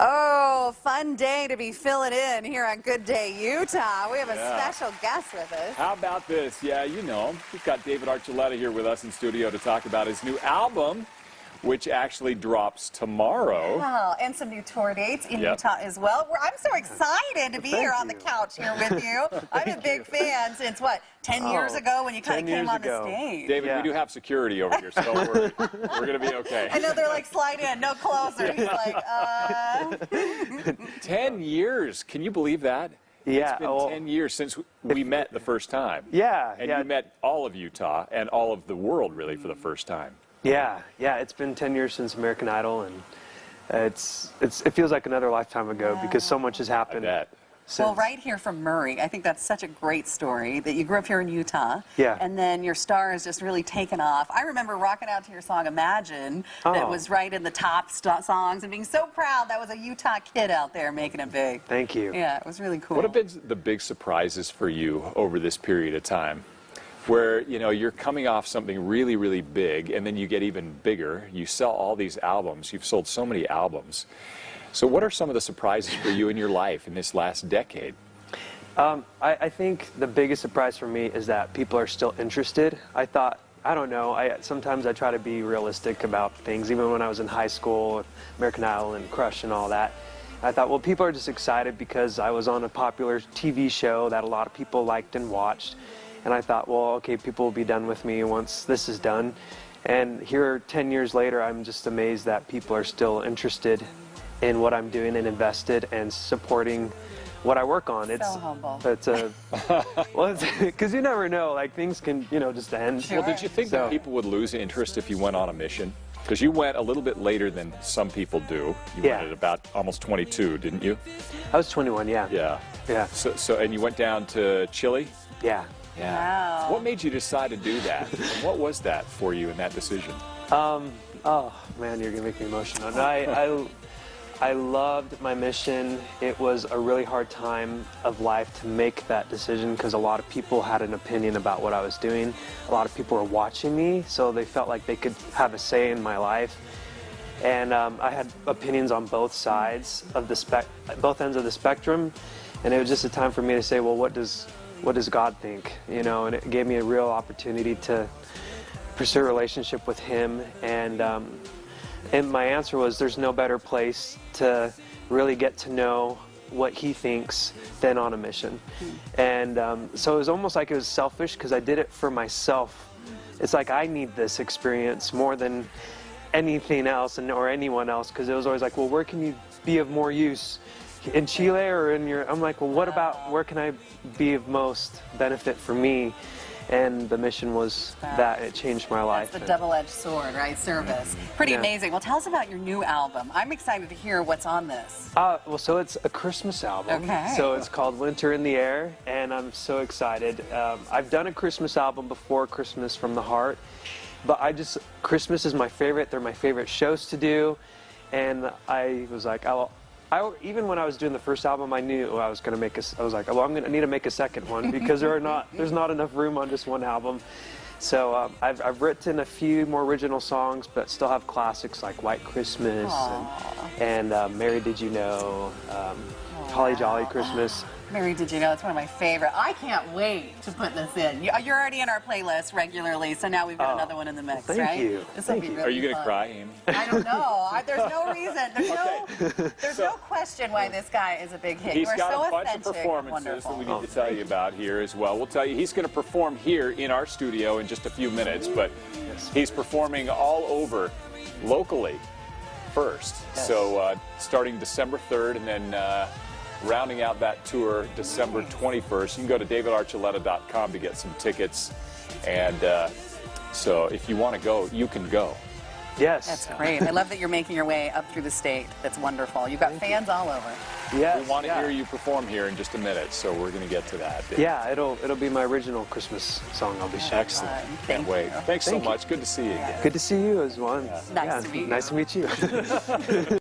Oh, fun day to be filling in here on Good Day, Utah. We have a special guest with us. How about this? Yeah, you know, we've got David Archuleta here with us in studio to talk about his new album, which actually drops tomorrow. Wow, and some new tour dates in Utah as well. I'm so excited to be here on the couch here with you. I'm a big fan since, what, 10 years ago when you kind of came on the stage. David, we do have security over here, so don't worry. We're going to be okay. I know they're like, slide in, no closer. He's like, 10 years. Can you believe that? Yeah. It's been 10 years since we met the first time. Yeah. And you met all of Utah and all of the world, really, for the first time. Yeah. It's been 10 years since American Idol, and it feels like another lifetime ago because so much has happened. I bet. Well, right here from Murray, I think that's such a great story that you grew up here in Utah. Yeah. And then your star has just really taken off. I remember rocking out to your song Imagine that was right in the top songs and being so proud that was a Utah kid out there making it big. Thank you. Yeah, it was really cool. What have been the big surprises for you over this period of time? Where, you know, you're coming off something really, really big, and then you get even bigger. You sell all these albums. You've sold so many albums. So what are some of the surprises for you in your life in this last decade? I think the biggest surprise for me is that people are still interested. I don't know, sometimes I try to be realistic about things, even when I was in high school, with American Idol and Crush and all that. I thought, well, people are just excited because I was on a popular TV show that a lot of people liked and watched. And I thought, well, okay, people will be done with me once this is done. And here, 10 years later, I'm just amazed that people are still interested in what I'm doing and invested and supporting what I work on. It's so humble. Well, because you never know, like things can, you know, just end. Sure. Well, did you think that people would lose interest if you went on a mission? Because you went a little bit later than some people do. You went at about almost 22, didn't you? I was 21, yeah. Yeah. So and you went down to Chile? Yeah. Wow. What made you decide to do that? And what was that for you in that decision? Oh, man, you're going to make me emotional. No, I loved my mission. It was a really hard time of life to make that decision because a lot of people had an opinion about what I was doing. A lot of people were watching me, so they felt like they could have a say in my life. And I had opinions on both sides of both ends of the spectrum, and it was just a time for me to say, well, what does God think? You know, and it gave me a real opportunity to pursue a relationship with Him, and my answer was there's no better place to really get to know what He thinks than on a mission. And so it was almost like it was selfish because I did it for myself. It's like I need this experience more than anything else or anyone else, because it was always like, well, where can you be of more use? In Chile or in your... I'm like, well, what about where can I be of most benefit for me? And the mission was that it changed my life. That's the double-edged sword, right? Service. Pretty amazing. Well, tell us about your new album. I'm excited to hear what's on this. Well, so it's a Christmas album. Okay. So it's called Winter in the Air, and I'm so excited. I've done a Christmas album before, Christmas from the Heart, but Christmas is my favorite. They're my favorite shows to do, and I was like, even when I was doing the first album, I knew I was going to make I was like, well, I need to make a second one because there's not enough room on just one album. So I've written a few more original songs, but still have classics like White Christmas and Mary Did You Know, Holly Jolly Christmas. Mary Did You Know? It's one of my favorite. I can't wait to put this in. You're already in our playlist regularly, so now we've got another one in the mix, thank right? you. Thank you. Really Are you going to cry, Amy? I don't know. There's no reason. There's no question why this guy is a big hit. He's got so a bunch of authentic. performances that we need to tell you about here as well. We'll tell you he's going to perform here in our studio in just a few minutes, but he's performing all over locally first. Yes. So starting December 3rd and then rounding out that tour December 21st. You can go to davidarchuleta.com to get some tickets. And so if you want to go, you can go. Yes. That's great. I love that you're making your way up through the state. That's wonderful. You've got fans all over. Yes. We want to hear you perform here in just a minute, so we're going to get to that. Yeah, it'll be my original Christmas song I'll be sharing. Excellent. Can't wait. Thanks so much. Good to see you again. Good to see you as well. Nice to meet you. Nice to meet you.